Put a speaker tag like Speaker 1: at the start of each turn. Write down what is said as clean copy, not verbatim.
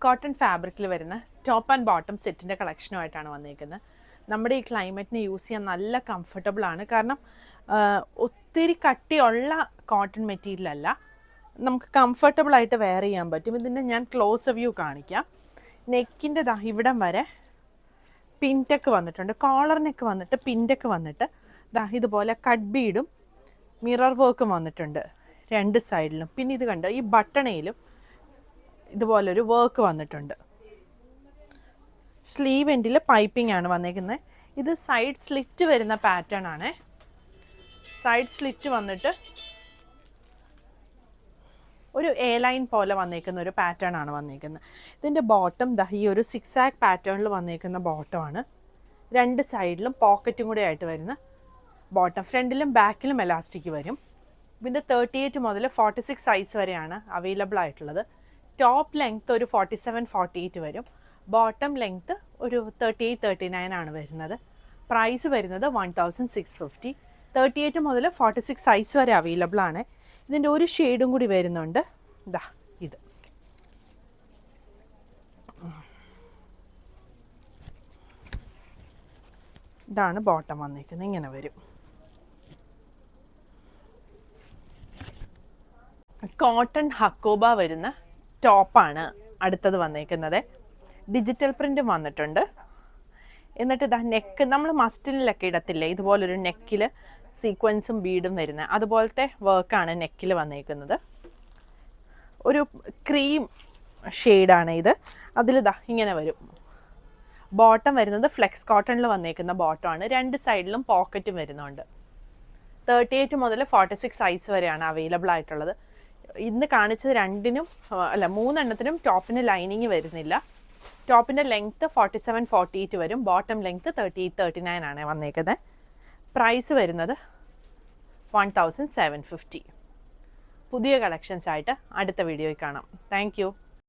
Speaker 1: Cotton ഫാബ്രിക്കിൽ വരുന്ന top and bottom സെറ്റിൻ്റെ കളക്ഷനുമായിട്ടാണ് വന്നിരിക്കുന്നത്. നമ്മുടെ ഈ ക്ലൈമറ്റിന് യൂസ് ചെയ്യാൻ നല്ല കംഫർട്ടബിൾ ആണ്. കാരണം ഒത്തിരി കട്ടിയുള്ള കോട്ടൺ മെറ്റീരിയൽ അല്ല, നമുക്ക് കംഫർട്ടബിൾ ആയിട്ട് വെയർ ചെയ്യാൻ പറ്റും. ഇതിൻ്റെ ഞാൻ ക്ലോസ് വ്യൂ കാണിക്കാം. നെക്കിൻ്റെ ഇവിടം വരെ പിൻടെക്ക് വന്നിട്ടുണ്ട്. കോളർ നെക്ക് വന്നിട്ട് പിൻടെക്ക് വന്നിട്ട് ഇതുപോലെ കട്ട് ബീഡും മിറർ വർക്കും വന്നിട്ടുണ്ട് രണ്ട് സൈഡിലും. പിന്നെ ഇത് കണ്ടോ, ഈ ബട്ടണയിലും ഇതുപോലൊരു വർക്ക് വന്നിട്ടുണ്ട്. സ്ലീവ് എൻഡിൽ പൈപ്പിംഗ് ആണ് വന്നിരിക്കുന്നത്. ഇത് സൈഡ് സ്ലിറ്റ് വരുന്ന പാറ്റേൺ ആണ്. സൈഡ് സ്ലിറ്റ് വന്നിട്ട് ഒരു എ ലൈൻ പോലെ വന്നിരിക്കുന്ന ഒരു പാറ്റേൺ ആണ് വന്നിരിക്കുന്നത്. ഇതിൻ്റെ ബോട്ടം ഈ ഒരു സിക്സാക് പാറ്റേണിൽ വന്നിരിക്കുന്ന ബോട്ടമാണ്. രണ്ട് സൈഡിലും പോക്കറ്റും കൂടെ ആയിട്ട് വരുന്ന ബോട്ടം. ഫ്രണ്ടിലും ബാക്കിലും എലാസ്റ്റിക് വരും. ഇതിൻ്റെ 38 മുതൽ 46 സൈസ് വരെയാണ് അവൈലബിൾ ആയിട്ടുള്ളത്. ടോപ്പ് ലെങ്ത്ത് ഒരു 47-48 വരും. ബോട്ടം ലെങ്ത്ത് ഒരു 38-39 ആണ് വരുന്നത്. പ്രൈസ് വരുന്നത് 1650. 38 മുതൽ 46 സൈസ് വരെ അവൈലബിൾ ആണ്. ഇതിൻ്റെ ഒരു ഷെയ്ഡും കൂടി വരുന്നുണ്ട്. ഇത് ഇതാണ് ബോട്ടം വന്നിരിക്കുന്നത്. ഇങ്ങനെ വരും. കോട്ടൺ ഹക്കോബ വരുന്ന ടോപ്പാണ് അടുത്തത് വന്നിരിക്കുന്നത്. ഡിജിറ്റൽ പ്രിൻറ്റും വന്നിട്ടുണ്ട്. എന്നിട്ട് നെക്ക് നമ്മൾ മസ്റ്റിനിലൊക്കെ ഇടത്തില്ലേ, ഇതുപോലൊരു നെക്കിൽ സീക്വൻസും ബീഡും വരുന്നത് അതുപോലത്തെ വർക്കാണ് നെക്കിൽ വന്നിരിക്കുന്നത്. ഒരു ക്രീം ഷെയ്ഡാണ് ഇത്. അതിൽ ഇങ്ങനെ വരും. ബോട്ടം വരുന്നത് ഫ്ലെക്സ് കോട്ടണിൽ വന്നിരിക്കുന്ന ബോട്ടമാണ്. രണ്ട് സൈഡിലും പോക്കറ്റും വരുന്നുണ്ട്. 38 മുതൽ 46 സൈസ് വരെയാണ് അവൈലബിൾ ആയിട്ടുള്ളത്. ഇന്ന് കാണിച്ചത് മൂന്നെണ്ണത്തിനും ടോപ്പിന് ലൈനിങ് വരുന്നില്ല. ടോപ്പിൻ്റെ ലെങ്ത്ത് 47-48 വരും. ബോട്ടം ലെങ്ത്ത് 38-39 ആണ് വന്നേക്കുന്നത്. പ്രൈസ് വരുന്നത് 1750. പുതിയ കളക്ഷൻസ് ആയിട്ട് അടുത്ത വീഡിയോയിൽ കാണാം. താങ്ക്